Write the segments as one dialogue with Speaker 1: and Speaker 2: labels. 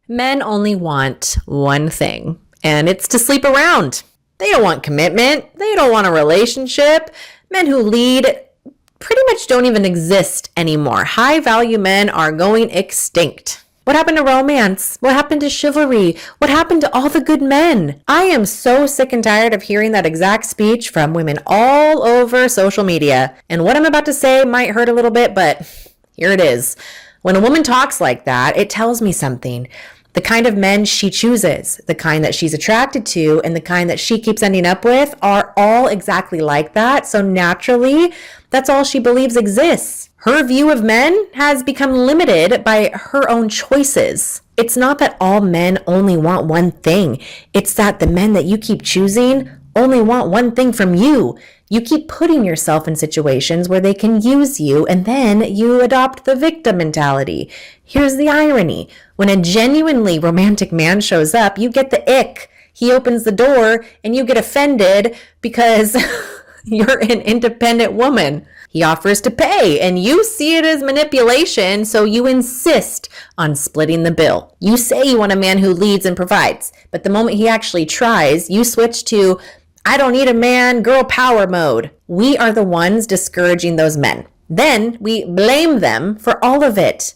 Speaker 1: Men only want one thing, and it's to sleep around. They don't want commitment. They don't want a relationship. Men who lead pretty much don't even exist anymore. High value men are going extinct. What happened to romance? What happened to chivalry? What happened to all the good men? I am so sick and tired of hearing that exact speech from women all over social media. And what I'm about to say might hurt a little bit, but here it is. When a woman talks like that, it tells me something. The kind of men she chooses, the kind that she's attracted to, and the kind that she keeps ending up with are all exactly like that. So naturally, that's all she believes exists. Her view of men has become limited by her own choices. It's not that all men only want one thing. It's that the men that you keep choosing only want one thing from you. You keep putting yourself in situations where they can use you, and then you adopt the victim mentality. Here's the irony. When a genuinely romantic man shows up, you get the ick. He opens the door, and you get offended because you're an independent woman. He offers to pay, and you see it as manipulation, so you insist on splitting the bill. You say you want a man who leads and provides, but the moment he actually tries, you switch to, I don't need a man, girl power mode. We are the ones discouraging those men. Then we blame them for all of it.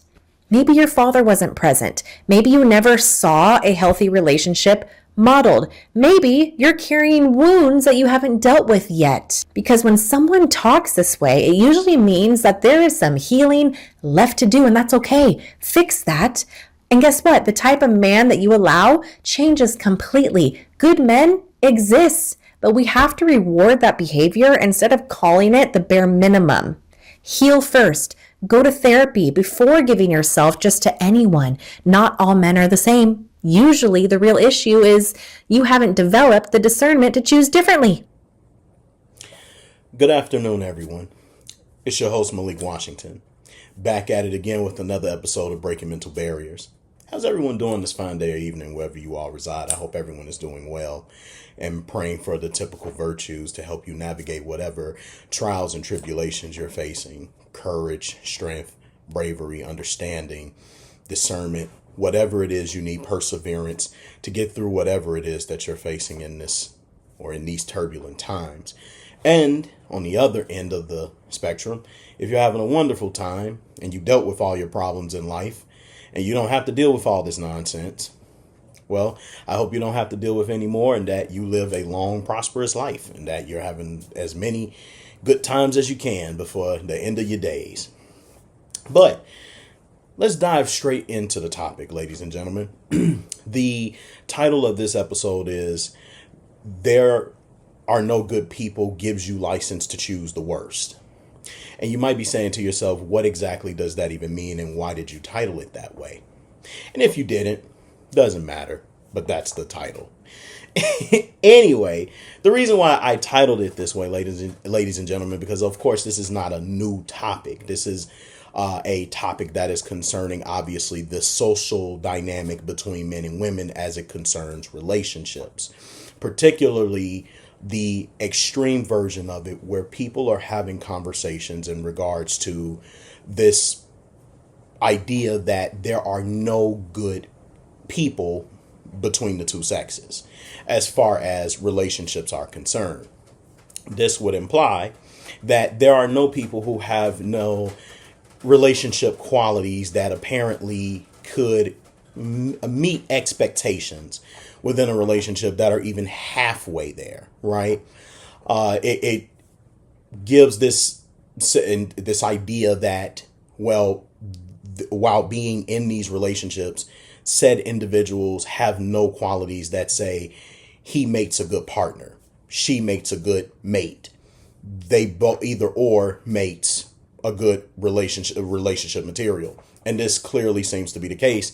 Speaker 1: Maybe your father wasn't present. Maybe you never saw a healthy relationship modeled. Maybe you're carrying wounds that you haven't dealt with yet. Because when someone talks this way, it usually means that there is some healing left to do, and that's okay. Fix that. And guess what? The type of man that you allow changes completely. Good men exist, but we have to reward that behavior instead of calling it the bare minimum. Heal first. Go to therapy before giving yourself just to anyone. Not all men are the same. Usually the real issue is you haven't developed the discernment to choose differently.
Speaker 2: Good afternoon, everyone. It's your host, Malik Washington, back at it again with another episode of Breaking Mental Barriers. How's everyone doing this fine day or evening, wherever you all reside? I hope everyone is doing well and praying for the typical virtues to help you navigate whatever trials and tribulations you're facing. Courage, strength, bravery, understanding, discernment, whatever it is you need, perseverance to get through whatever it is that you're facing in this or in these turbulent times. And on the other end of the spectrum, if you're having a wonderful time and you dealt with all your problems in life and you don't have to deal with all this nonsense, well, I hope you don't have to deal with any more and that you live a long, prosperous life and that you're having as many good times as you can before the end of your days. But let's dive straight into the topic, ladies and gentlemen. The title of this episode is There Are No Good People Gives You License to Choose the Worst. And you might be saying to yourself, what exactly does that even mean and why did you title it that way? And if you didn't, doesn't matter, but that's the title. Anyway, the reason why I titled it this way, ladies and gentlemen, because of course this is not a new topic. This is a topic that is concerning, obviously, the social dynamic between men and women as it concerns relationships, particularly the extreme version of it where people are having conversations in regards to this idea that there are no good people between the two sexes as far as relationships are concerned. This would imply that there are no people who have no relationship qualities that apparently could meet expectations within a relationship that are even halfway there, right? It gives this idea that, well, while being in these relationships, said individuals have no qualities that say he makes a good partner, she makes a good mate, they both either or mates a good relationship material. And this clearly seems to be the case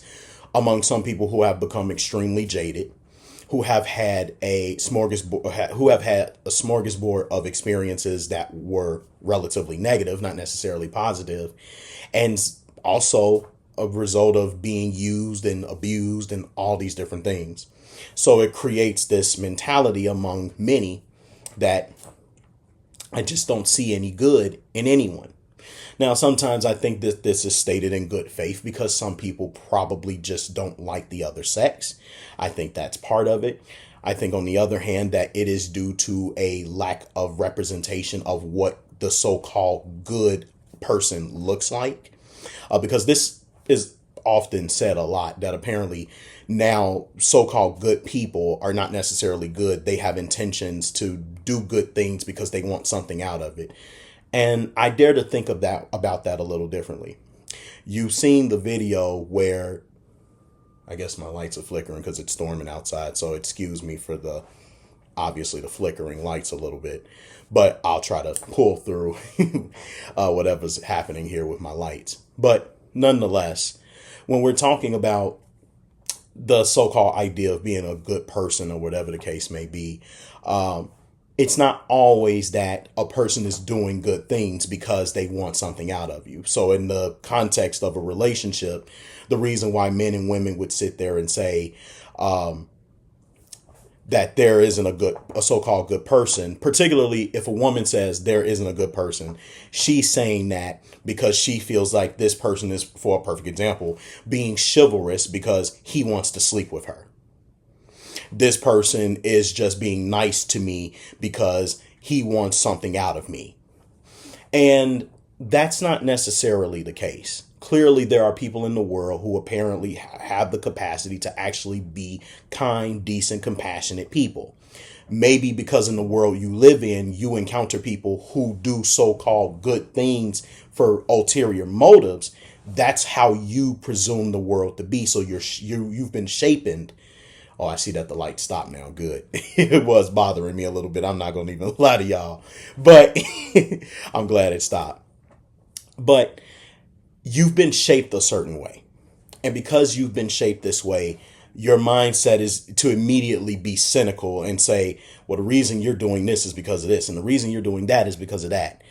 Speaker 2: among some people who have become extremely jaded, who have had a smorgasbord of experiences that were relatively negative, not necessarily positive, and also a result of being used and abused and all these different things. So it creates this mentality among many that I just don't see any good in anyone. Now, sometimes I think that this is stated in good faith because some people probably just don't like the other sex. I think that's part of it. I think, on the other hand, that it is due to a lack of representation of what the so-called good person looks like. Because this is often said a lot, that apparently now so-called good people are not necessarily good. They have intentions to do good things because they want something out of it. And I dare to think of that about that a little differently. You've seen the video where, I guess my lights are flickering because it's storming outside, so excuse me for obviously the flickering lights a little bit, but I'll try to pull through whatever's happening here with my lights. But nonetheless, when we're talking about the so-called idea of being a good person or whatever the case may be, it's not always that a person is doing good things because they want something out of you. So in the context of a relationship, the reason why men and women would sit there and say that there isn't a so-called good person, particularly if a woman says there isn't a good person, she's saying that because she feels like this person is, for a perfect example, being chivalrous because he wants to sleep with her. This person is just being nice to me because he wants something out of me. And that's not necessarily the case. Clearly, there are people in the world who apparently have the capacity to actually be kind, decent, compassionate people. Maybe because in the world you live in, you encounter people who do so-called good things for ulterior motives. That's how you presume the world to be. So you've been shapen. Oh, I see that the light stopped now. Good. It was bothering me a little bit. I'm not going to even lie to y'all, but I'm glad it stopped. But you've been shaped a certain way. And because you've been shaped this way, your mindset is to immediately be cynical and say, well, the reason you're doing this is because of this. And the reason you're doing that is because of that.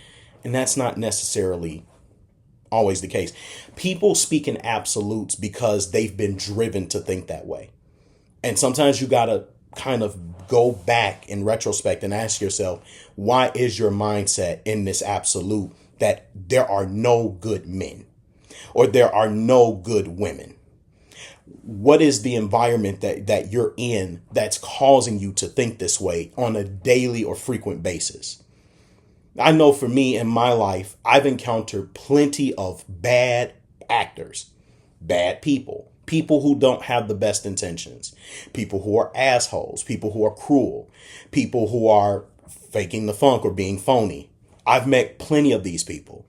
Speaker 2: And that's not necessarily always the case. People speak in absolutes because they've been driven to think that way. And sometimes you got to kind of go back in retrospect and ask yourself, why is your mindset in this absolute that there are no good men or there are no good women? What is the environment that you're in that's causing you to think this way on a daily or frequent basis? I know for me in my life, I've encountered plenty of bad actors, bad people. People who don't have the best intentions, people who are assholes, people who are cruel, people who are faking the funk or being phony. I've met plenty of these people.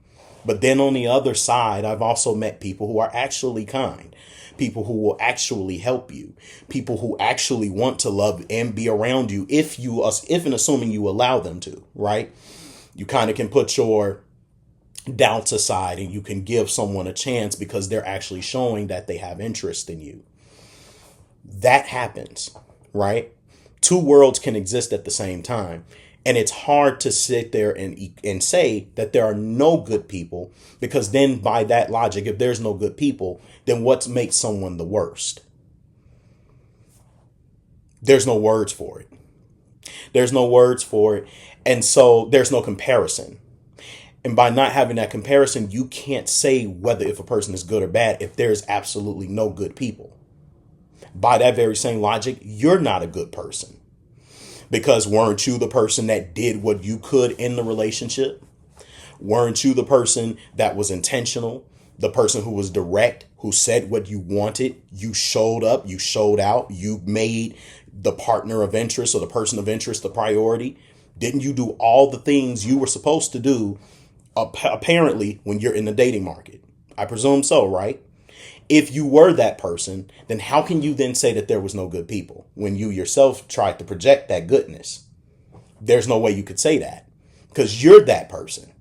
Speaker 2: But then on the other side, I've also met people who are actually kind, people who will actually help you, people who actually want to love and be around you if and assuming you allow them to, right? You kind of can put your doubts aside and you can give someone a chance because they're actually showing that they have interest in you. That happens, right? Two worlds can exist at the same time. And it's hard to sit there and say that there are no good people, because then by that logic, if there's no good people, then what makes someone the worst? There's no words for it. There's no words for it. And so there's no comparison. And by not having that comparison, you can't say whether if a person is good or bad if there's absolutely no good people. By that very same logic, you're not a good person. Because weren't you the person that did what you could in the relationship? Weren't you the person that was intentional? The person who was direct, who said what you wanted? You showed up, you showed out, you made the partner of interest or the person of interest the priority. Didn't you do all the things you were supposed to do? Apparently, when you're in the dating market, I presume so, right? If you were that person, then how can you then say that there was no good people when you yourself tried to project that goodness? There's no way you could say that because you're that person.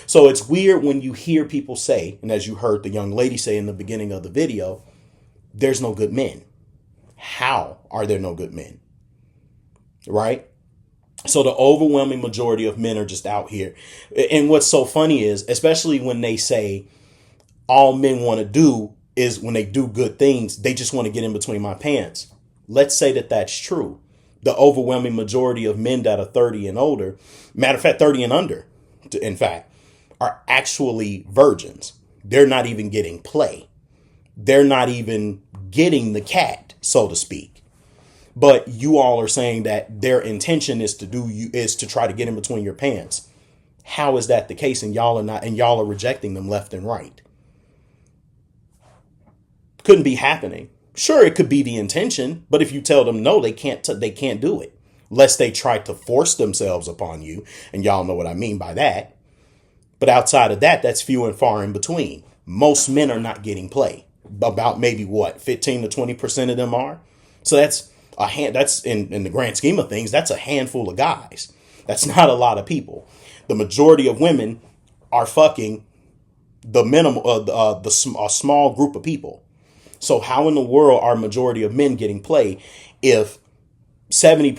Speaker 2: So it's weird when you hear people say, and as you heard the young lady say in the beginning of the video, there's no good men. How are there no good men? Right? So the overwhelming majority of men are just out here. And what's so funny is, especially when they say all men want to do is when they do good things, they just want to get in between my pants. Let's say that that's true. The overwhelming majority of men that are 30 and older, matter of fact, 30 and under, in fact, are actually virgins. They're not even getting play. They're not even getting the cat, so to speak. But you all are saying that their intention is to try to get in between your pants. How is that the case? And y'all are rejecting them left and right. Couldn't be happening. Sure, it could be the intention, but if you tell them no, they can't do it. Lest they try to force themselves upon you. And y'all know what I mean by that. But outside of that, that's few and far in between. Most men are not getting play. About maybe 15 to 20% of them are. So that's in the grand scheme of things, that's a handful of guys. That's not a lot of people. The majority of women are fucking the minimum a small group of people. So how in the world are majority of men getting play if 70%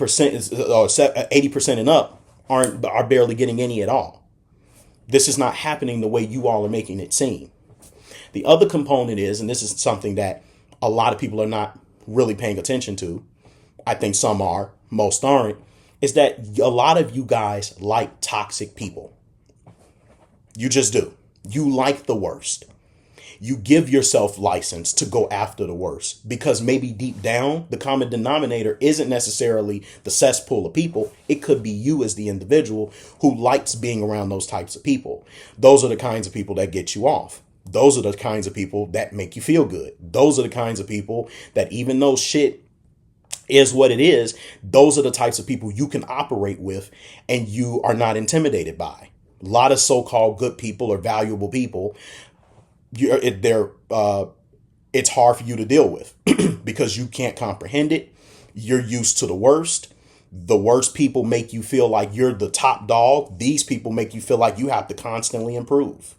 Speaker 2: or 80% and up are barely getting any at all? This is not happening the way you all are making it seem. The other component is, and this is something that a lot of people are not really paying attention to, I think some are, most aren't, is that a lot of you guys like toxic people. You just do. You like the worst. You give yourself license to go after the worst because maybe deep down, the common denominator isn't necessarily the cesspool of people. It could be you as the individual who likes being around those types of people. Those are the kinds of people that get you off. Those are the kinds of people that make you feel good. Those are the kinds of people that even though shit is what it is, those are the types of people you can operate with and you are not intimidated by. A lot of so-called good people or valuable people, it's hard for you to deal with because you can't comprehend it. You're used to the worst. The worst people make you feel like you're the top dog. These people make you feel like you have to constantly improve.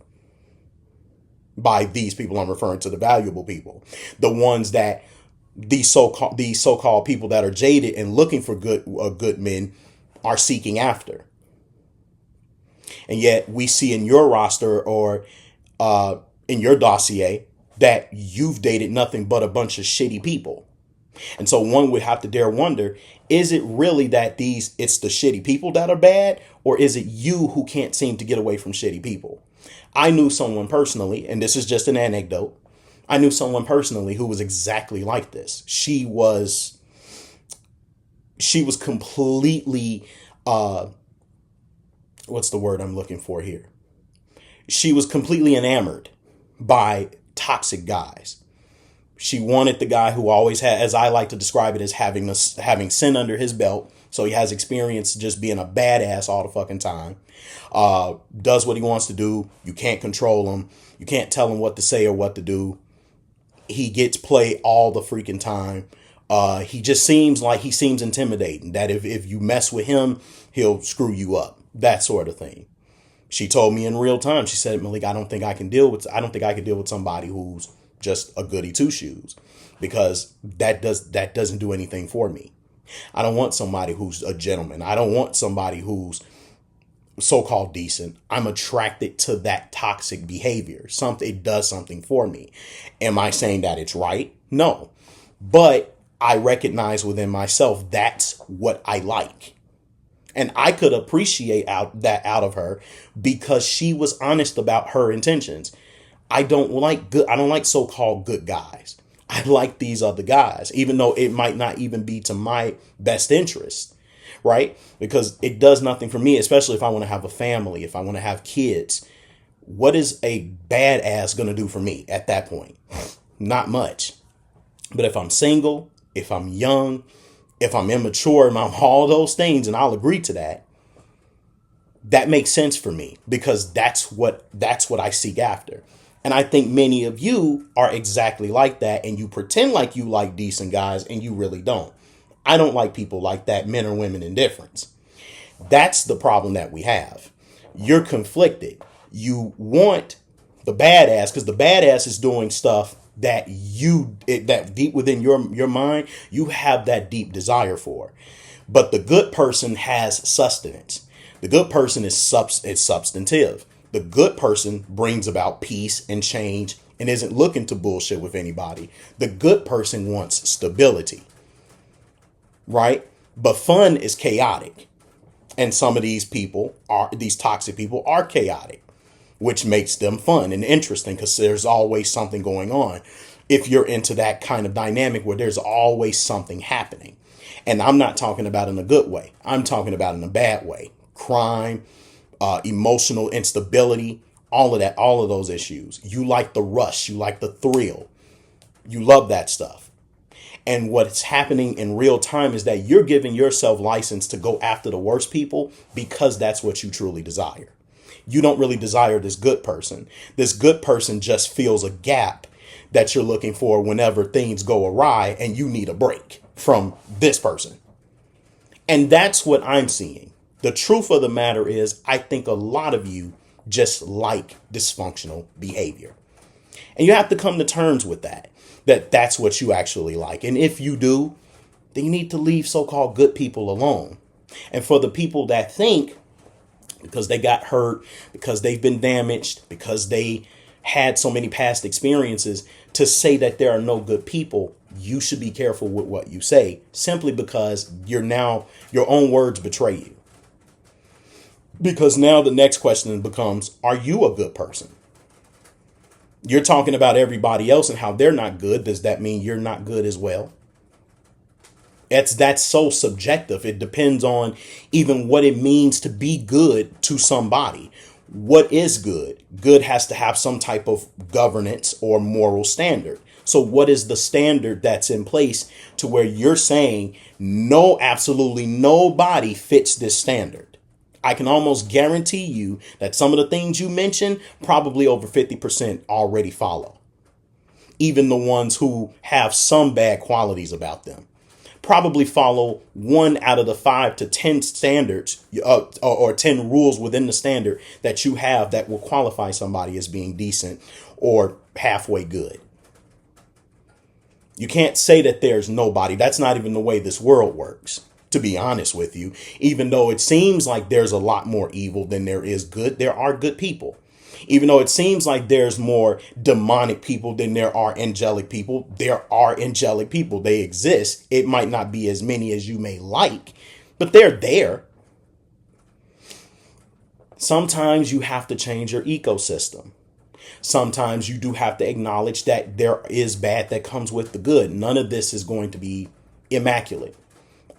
Speaker 2: By these people, I'm referring to the valuable people, the ones that these so-called people that are jaded and looking for good men are seeking after. And yet we see in your roster or in your dossier that you've dated nothing but a bunch of shitty people. And so one would have to dare wonder, is it really that it's the shitty people that are bad, or is it you who can't seem to get away from shitty people? I knew someone personally, and this is just an anecdote. I knew someone personally who was exactly like this. She was completely, what's the word I'm looking for here? She was completely enamored by toxic guys. She wanted the guy who always had, as I like to describe it, as having sin under his belt. So he has experience just being a badass all the fucking time. Does what he wants to do. You can't control him. You can't tell him what to say or what to do. He gets play all the freaking time. He just seems intimidating. That if you mess with him, he'll screw you up. That sort of thing. She told me in real time. She said, Malik, I don't think I can deal with somebody who's just a goody two shoes, because that doesn't do anything for me. I don't want somebody who's a gentleman. I don't want somebody who's so-called decent. I'm attracted to that toxic behavior. It does something for me. Am I saying that it's right? No. But I recognize within myself that's what I like. And I could appreciate that out of her because she was honest about her intentions. I don't like so-called good guys. I like these other guys, even though it might not even be to my best interest, right? Because it does nothing for me, especially if I want to have a family, if I want to have kids. What is a badass going to do for me at that point? Not much. But if I'm single, if I'm young, if I'm immature, if I'm all those things, and I'll agree to that, that makes sense for me because that's what I seek after. And I think many of you are exactly like that, and you pretend like you like decent guys and you really don't. I don't like people like that, men or women in difference. That's the problem that we have. You're conflicted. You want the badass because the badass is doing stuff that deep within your mind, you have that deep desire for. But the good person has sustenance. The good person is substantive. The good person brings about peace and change and isn't looking to bullshit with anybody. The good person wants stability, right? But fun is chaotic. And some of these toxic people are chaotic. which makes them fun and interesting because there's always something going on. If you're into that kind of dynamic where there's always something happening. And I'm not talking about in a good way. I'm talking about in a bad way. Crime, emotional instability, all of that, all of those issues. You like the rush. You like the thrill. You love that stuff. And what's happening in real time is that you're giving yourself license to go after the worst people because that's what you truly desire. You don't really desire this good person. This good person just fills a gap that you're looking for whenever things go awry and you need a break from this person. And that's what I'm seeing. The truth of the matter is, I think a lot of you just like dysfunctional behavior. And you have to come to terms with that that's what you actually like. And if you do, then you need to leave so-called good people alone. And for the people that think because they got hurt, because they've been damaged, because they had so many past experiences, to say that there are no good people, you should be careful with what you say, simply because your own words betray you. Because now the next question becomes, are you a good person? You're talking about everybody else and how they're not good. Does that mean you're not good as well? That's so subjective. It depends on even what it means to be good to somebody. What is good? Good has to have some type of governance or moral standard. So what is the standard that's in place to where you're saying no, absolutely nobody fits this standard? I can almost guarantee you that some of the things you mentioned, probably over 50% already follow. Even the ones who have some bad qualities about them probably follow 1 out of the 5 to 10 standards or 10 rules within the standard that you have that will qualify somebody as being decent or halfway good. You can't say that there's nobody. That's not even the way this world works, to be honest with you. Even though it seems like there's a lot more evil than there is good, there are good people. Even though it seems like there's more demonic people than there are angelic people, there are angelic people. They exist. It might not be as many as you may like, but they're there. Sometimes you have to change your ecosystem. Sometimes you do have to acknowledge that there is bad that comes with the good. None of this is going to be immaculate.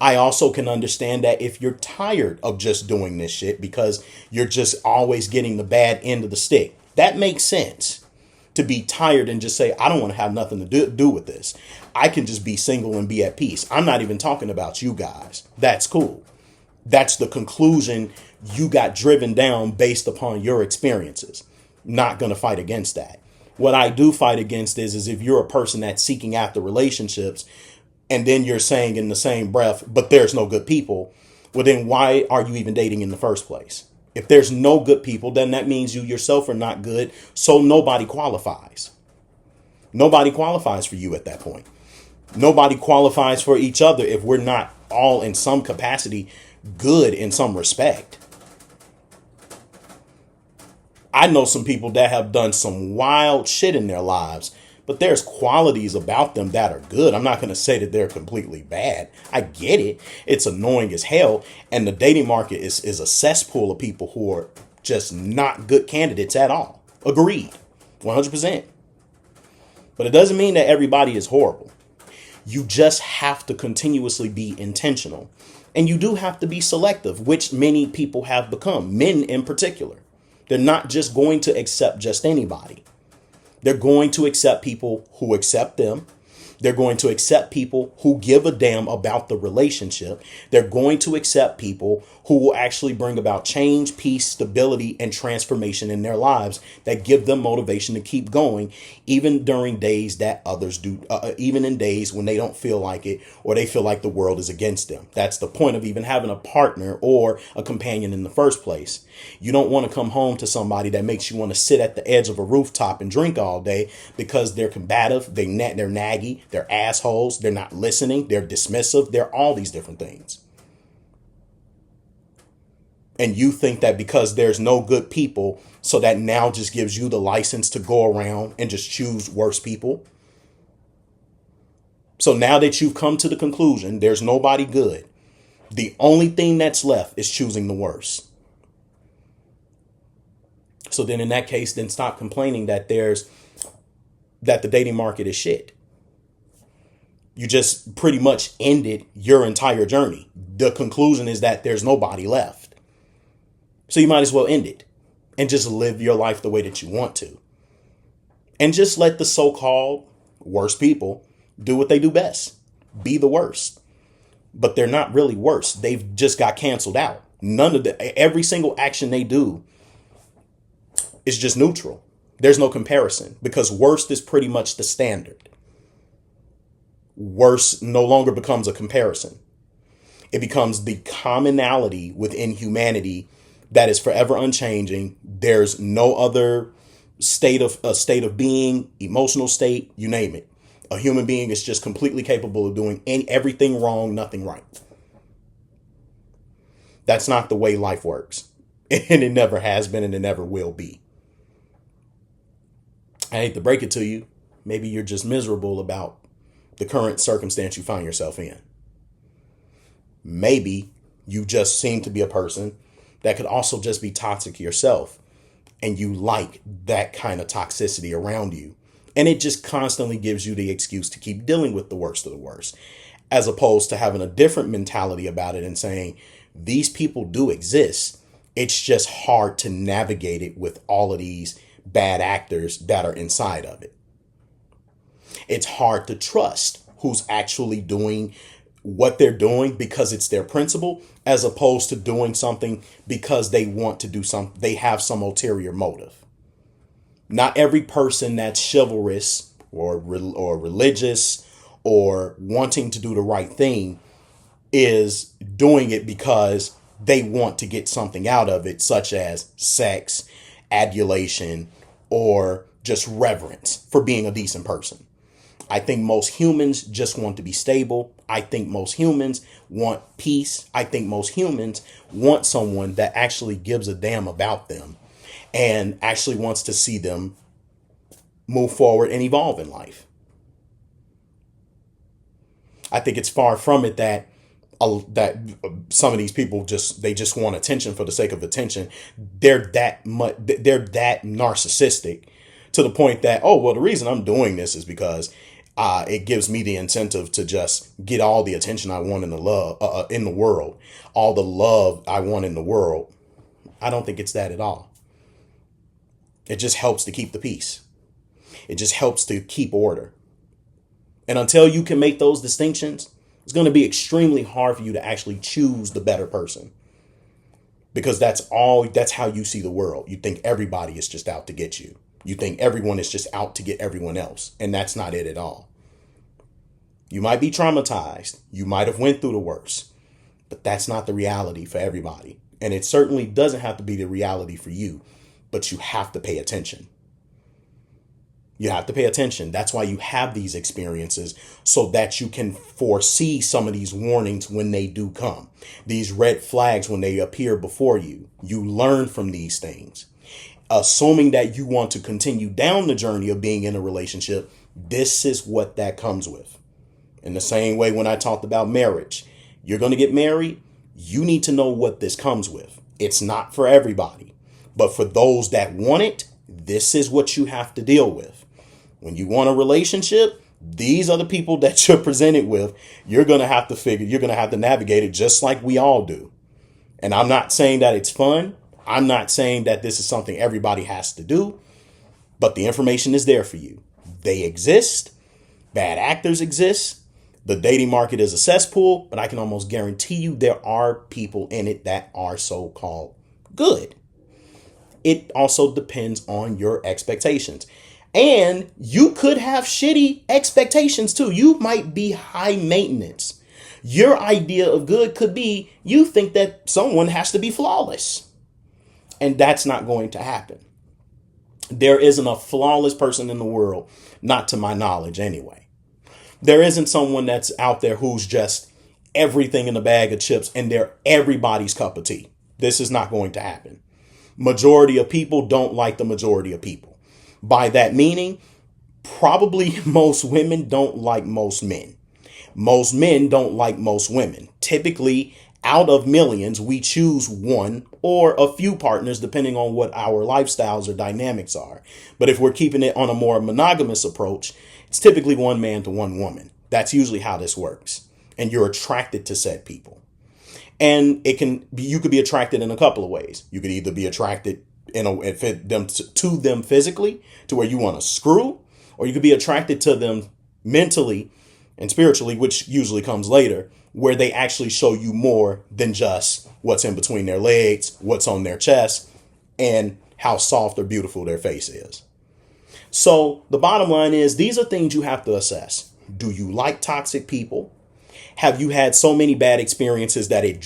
Speaker 2: I also can understand that if you're tired of just doing this shit because you're just always getting the bad end of the stick, that makes sense to be tired and just say, I don't want to have nothing to do with this. I can just be single and be at peace. I'm not even talking about you guys. That's cool. That's the conclusion you got driven down based upon your experiences. Not going to fight against that. What I do fight against is if you're a person that's seeking after relationships, and then you're saying in the same breath, but there's no good people. Well, then why are you even dating in the first place? If there's no good people, then that means you yourself are not good. So nobody qualifies. Nobody qualifies for you at that point. Nobody qualifies for each other if we're not all in some capacity good in some respect. I know some people that have done some wild shit in their lives, but there's qualities about them that are good. I'm not going to say that they're completely bad. I get it. It's annoying as hell. And the dating market is a cesspool of people who are just not good candidates at all. Agreed. 100%. But it doesn't mean that everybody is horrible. You just have to continuously be intentional. And you do have to be selective, which many people have become, men in particular. They're not just going to accept just anybody. They're going to accept people who accept them. They're going to accept people who give a damn about the relationship. They're going to accept people who will actually bring about change, peace, stability, and transformation in their lives that give them motivation to keep going, even during days that others do, even in days when they don't feel like it or they feel like the world is against them. That's the point of even having a partner or a companion in the first place. You don't want to come home to somebody that makes you want to sit at the edge of a rooftop and drink all day because they're combative, they're naggy, they're assholes, they're not listening, they're dismissive, they're all these different things. And you think that because there's no good people, so that now just gives you the license to go around and just choose worse people. So now that you've come to the conclusion there's nobody good, the only thing that's left is choosing the worst. So then in that case, then stop complaining that that the dating market is shit. You just pretty much ended your entire journey. The conclusion is that there's nobody left. So you might as well end it and just live your life the way that you want to. And just let the so-called worst people do what they do best. Be the worst. But they're not really worse. They've just got canceled out. Every single action they do is just neutral. There's no comparison because worst is pretty much the standard. Worse no longer becomes a comparison. It becomes the commonality within humanity that is forever unchanging. There's no other state of being, emotional state, you name it. A human being is just completely capable of doing everything wrong, nothing right. That's not the way life works. And it never has been and it never will be. I hate to break it to you. Maybe you're just miserable about the current circumstance you find yourself in. Maybe you just seem to be a person that could also just be toxic yourself. And you like that kind of toxicity around you. And it just constantly gives you the excuse to keep dealing with the worst of the worst, as opposed to having a different mentality about it and saying, these people do exist. It's just hard to navigate it with all of these bad actors that are inside of it. It's hard to trust who's actually doing what they're doing because it's their principle, as opposed to doing something because they want to do something. They have some ulterior motive. Not every person that's chivalrous or religious or wanting to do the right thing is doing it because they want to get something out of it, such as sex, adulation, or just reverence for being a decent person. I think most humans just want to be stable. I think most humans want peace. I think most humans want someone that actually gives a damn about them and actually wants to see them move forward and evolve in life. I think it's far from it that some of these people just want attention for the sake of attention. They're that narcissistic to the point that, oh, well, the reason I'm doing this is because it gives me the incentive to just get all the attention I want in the world, all the love I want in the world. I don't think it's that at all. It just helps to keep the peace. It just helps to keep order. And until you can make those distinctions, it's going to be extremely hard for you to actually choose the better person. Because that's how you see the world. You think everybody is just out to get you. You think everyone is just out to get everyone else. And that's not it at all. You might be traumatized. You might have went through the worst. But that's not the reality for everybody. And it certainly doesn't have to be the reality for you. But you have to pay attention. You have to pay attention. That's why you have these experiences, so that you can foresee some of these warnings when they do come. These red flags when they appear before you. You learn from these things. Assuming that you want to continue down the journey of being in a relationship, this is what that comes with. In the same way when I talked about marriage, you're going to get married. You need to know what this comes with. It's not for everybody. But for those that want it, this is what you have to deal with. When you want a relationship, these are the people that you're presented with. You're going to have to navigate it just like we all do. And I'm not saying that it's fun. I'm not saying that this is something everybody has to do. But the information is there for you. They exist. Bad actors exist. The dating market is a cesspool, but I can almost guarantee you there are people in it that are so-called good. It also depends on your expectations. And you could have shitty expectations too. You might be high maintenance. Your idea of good could be you think that someone has to be flawless. And that's not going to happen. There isn't a flawless person in the world, not to my knowledge anyway. There isn't someone that's out there who's just everything in a bag of chips and they're everybody's cup of tea. This is not going to happen. Majority of people don't like the majority of people. By that meaning, probably most women don't like most men. Most men don't like most women. Typically, out of millions, we choose one or a few partners, depending on what our lifestyles or dynamics are. But if we're keeping it on a more monogamous approach, it's typically one man to one woman. That's usually how this works. And you're attracted to said people. And you could be attracted in a couple of ways. You could either be attracted to them physically, to where you want to screw, or you could be attracted to them mentally and spiritually, which usually comes later, where they actually show you more than just what's in between their legs, what's on their chest, and how soft or beautiful their face is. So the bottom line is, these are things you have to assess. Do you like toxic people? Have you had so many bad experiences that it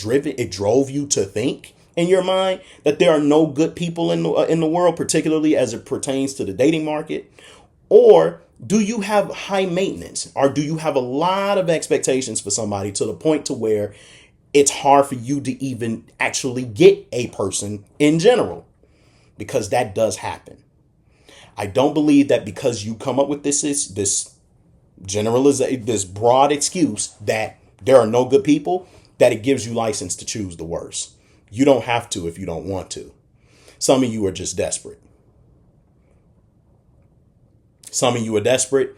Speaker 2: drove you to think in your mind that there are no good people in the world, particularly as it pertains to the dating market? Or do you have high maintenance, or do you have a lot of expectations for somebody to the point to where it's hard for you to even actually get a person in general? Because that does happen. I don't believe that because you come up with this generalization, this broad excuse that there are no good people, that it gives you license to choose the worst. You don't have to if you don't want to. Some of you are just desperate. Some of you are desperate,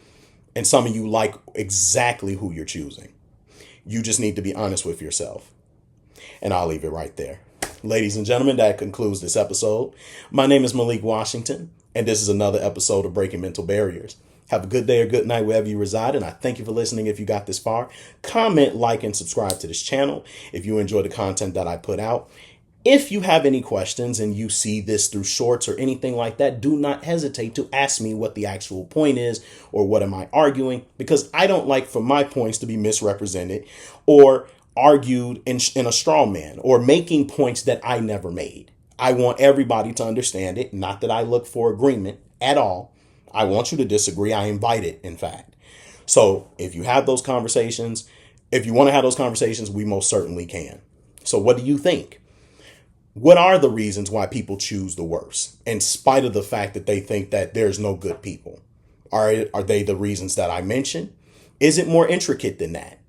Speaker 2: and some of you like exactly who you're choosing. You just need to be honest with yourself. And I'll leave it right there. Ladies and gentlemen, that concludes this episode. My name is Malik Washington, and this is another episode of Breaking Mental Barriers. Have a good day or good night wherever you reside, and I thank you for listening if you got this far. Comment, like, and subscribe to this channel if you enjoy the content that I put out. If you have any questions and you see this through shorts or anything like that, do not hesitate to ask me what the actual point is or what am I arguing, because I don't like for my points to be misrepresented or argued in a straw man or making points that I never made. I want everybody to understand it. Not that I look for agreement at all. I want you to disagree. I invite it, in fact. So if you have those conversations, if you want to have those conversations, we most certainly can. So what do you think? What are the reasons why people choose the worst, in spite of the fact that they think that there's no good people? Are they the reasons that I mentioned? Is it more intricate than that?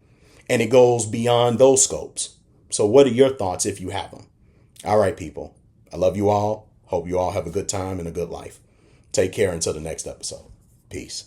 Speaker 2: And it goes beyond those scopes. So what are your thoughts if you have them? All right, people. I love you all. Hope you all have a good time and a good life. Take care until the next episode. Peace.